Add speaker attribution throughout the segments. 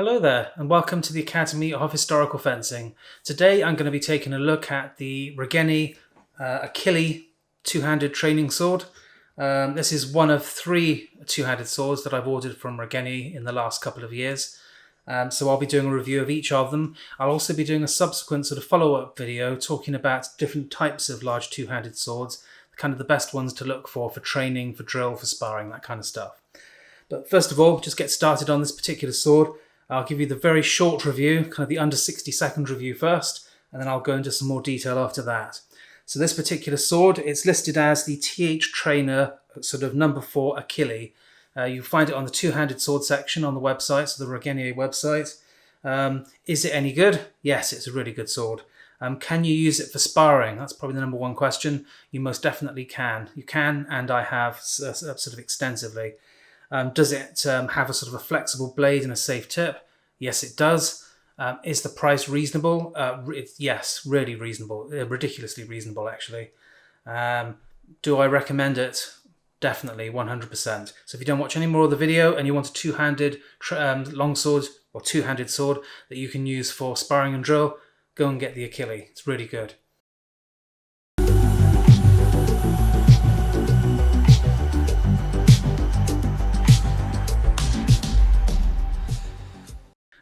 Speaker 1: Hello there and welcome to the Academy of Historical Fencing. Today I'm going to be taking a look at the Regenyei Achille two-handed training sword. This is one of 3 two-handed swords that I've ordered from Regenyei in the last couple of years. So I'll be doing a review of each of them. I'll also be doing a subsequent sort of follow-up video talking about different types of large two-handed swords, kind of the best ones to look for training, for drill, for sparring, that kind of stuff. But first of all, just get started on this particular sword. I'll give you the very short review, kind of the under 60-second review first, and then I'll go into some more detail after that. So this particular sword, it's listed as the TH-Trainer sort of number 4 Achille. You find it on the two-handed sword section on the website, so the Regenyei website. Is it any good? Yes, it's a really good sword. Can you use it for sparring? That's probably the number 1 question. You most definitely can. You can, and I have sort of extensively. Does it have a sort of a flexible blade and a safe tip? Yes, it does. Is the price reasonable? Yes, really reasonable. Ridiculously reasonable, actually. Do I recommend it? Definitely, 100%. So if you don't watch any more of the video and you want a two-handed longsword or two-handed sword that you can use for sparring and drill, go and get the Achille. It's really good.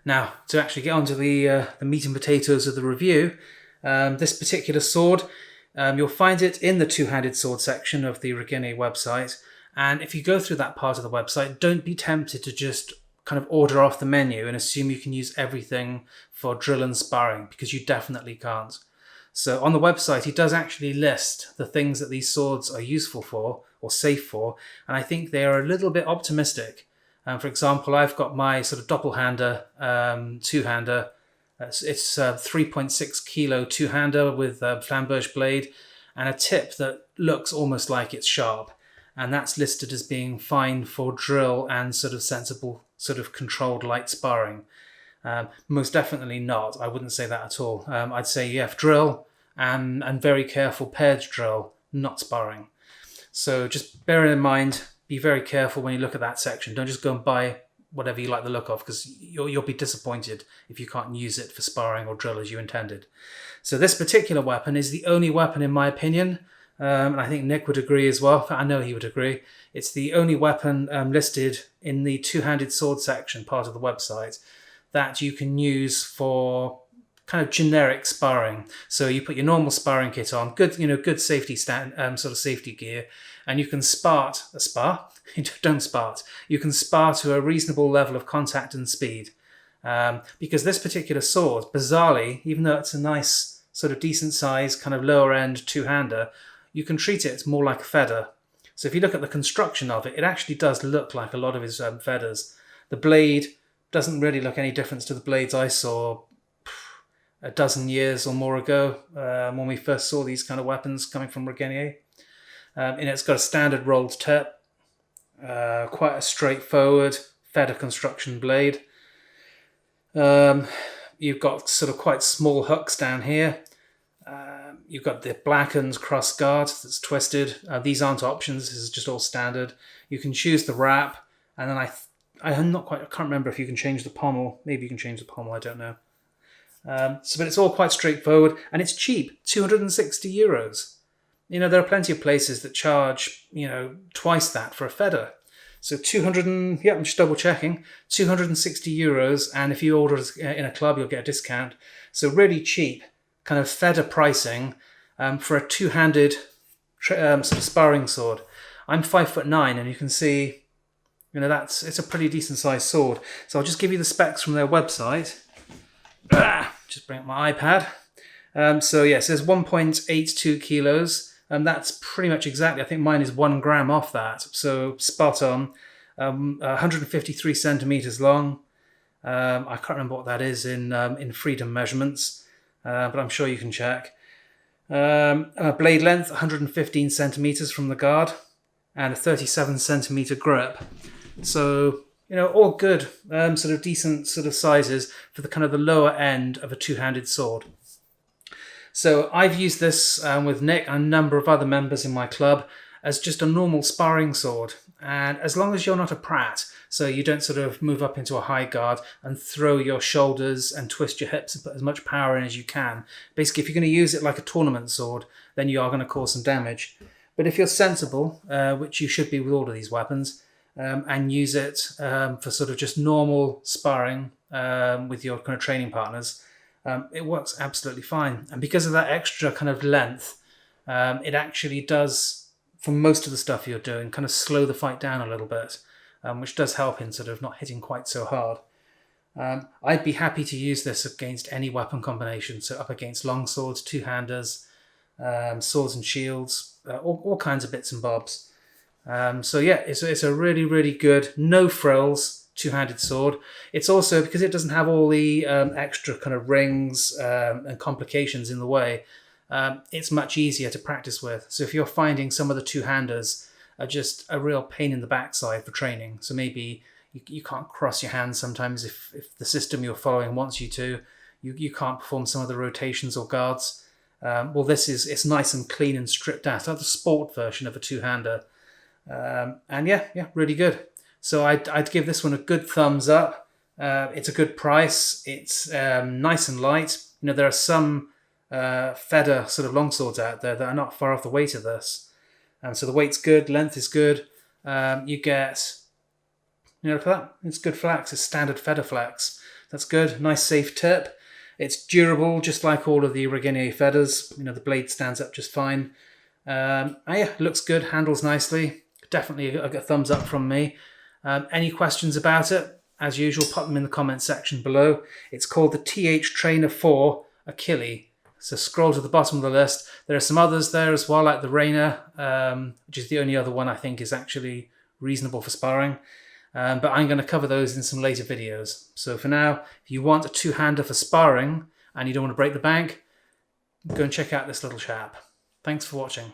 Speaker 1: Now, to actually get onto the meat and potatoes of the review, this particular sword, you'll find it in the two-handed sword section of the Regenyei website. And if you go through that part of the website, don't be tempted to just kind of order off the menu and assume you can use everything for drill and sparring, because you definitely can't. So on the website, he does actually list the things that these swords are useful for or safe for, and I think they are a little bit optimistic. For example, I've got my sort of doppelhander two-hander. It's 3.6 kilo two-hander with a flamberge blade and a tip that looks almost like it's sharp. And that's listed as being fine for drill and sort of sensible, sort of controlled light sparring. Most definitely not. I wouldn't say that at all. I'd say you have drill and very careful paired drill, not sparring. So just bear it in mind. Be very careful when you look at that section. Don't just go and buy whatever you like the look of, because you'll be disappointed if you can't use it for sparring or drill as you intended. So this particular weapon is the only weapon, in my opinion, and I think Nick would agree as well. I know he would agree. It's the only weapon listed in the two-handed sword section part of the website that you can use for kind of generic sparring. So you put your normal sparring kit on, good safety sort of safety gear, and you can you can spar to a reasonable level of contact and speed. Because this particular sword, bizarrely, even though it's a nice sort of decent size kind of lower end two-hander, you can treat it more like a feather. So if you look at the construction of it, it actually does look like a lot of his feathers. The blade doesn't really look any different to the blades I saw a dozen years or more ago when we first saw these kind of weapons coming from Regenyei. And it's got a standard rolled tip, quite a straightforward feather construction blade. You've got sort of quite small hooks down here. You've got the blackened crossguard that's twisted. These aren't options, this is just all standard. You can choose the wrap, and then I can't remember if you can change the pommel. Maybe you can change the pommel, I don't know. But it's all quite straightforward, and it's cheap, €260. There are plenty of places that charge, twice that for a feather. So I'm just double checking, €260, and if you order in a club, you'll get a discount. So really cheap, kind of feather pricing for a two-handed sort of sparring sword. I'm 5'9", and you can see, it's a pretty decent sized sword. So I'll just give you the specs from their website. Just bring up my iPad. So it says 1.82 kilos. That's pretty much exactly, I think mine is 1 gram off that. So spot on. 153 centimeters long. I can't remember what that is in freedom measurements, but I'm sure you can check. Blade length, 115 centimeters from the guard, and a 37 centimeter grip. So, all good, sort of decent sort of sizes for the kind of the lower end of a two-handed sword. So I've used this with Nick and a number of other members in my club as just a normal sparring sword. And as long as you're not a prat, so you don't sort of move up into a high guard and throw your shoulders and twist your hips and put as much power in as you can. Basically, if you're going to use it like a tournament sword, then you are going to cause some damage. But if you're sensible, which you should be with all of these weapons, and use it for sort of just normal sparring with your kind of training partners, it works absolutely fine. And because of that extra kind of length, it actually does, for most of the stuff you're doing, kind of slow the fight down a little bit, which does help in sort of not hitting quite so hard. I'd be happy to use this against any weapon combination, so up against long swords, two-handers, swords and shields, all kinds of bits and bobs. So yeah, it's a really, really good, no frills, two-handed sword. It's also, because it doesn't have all the extra kind of rings and complications in the way, it's much easier to practice with. So if you're finding some of the two-handers are just a real pain in the backside for training, so maybe you can't cross your hands sometimes if the system you're following wants you to, you can't perform some of the rotations or guards. Well, it's nice and clean and stripped out. It's like the sport version of a two-hander. And yeah, really good. So I'd give this one a good thumbs up. It's a good price. It's nice and light. You know, there are some feather sort of longswords out there that are not far off the weight of this. So the weight's good, length is good. You get, look at that. It's good flax. It's standard feather flax. That's good. Nice safe tip. It's durable, just like all of the Regenyei feathers. The blade stands up just fine. Yeah, looks good, handles nicely. Definitely a thumbs up from me. Any questions about it? As usual, pop them in the comment section below. It's called the TH-Trainer 4 Achille. So scroll to the bottom of the list. There are some others there as well, like the Rainer, which is the only other one I think is actually reasonable for sparring. But I'm going to cover those in some later videos. So for now, if you want a two-hander for sparring and you don't want to break the bank, go and check out this little chap. Thanks for watching.